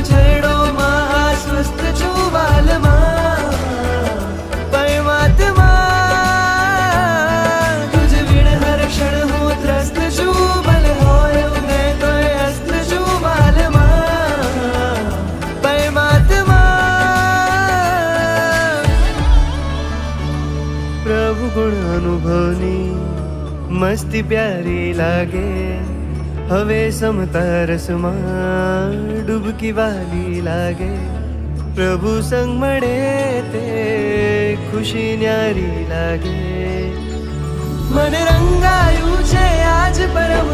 છરડોમાં આશ્વસ્ત છું વાલમાં પરમાત્મા તુજ વિણ હર ક્ષણ હું ત્રસ્ત છું ભલે હોય ઉદય તોય અસ્ત છું વાલમાં પરમાત્મા પ્રભુ ગુણ અનુભવની મસ્તી પ્યારી લાગે હવે સમતા રસમાં ડૂબકી વાલી લાગે પ્રભુ સંગ મળે તે ખુશી ન્યારી લાગે મન રંગાયું છે આજ પરમ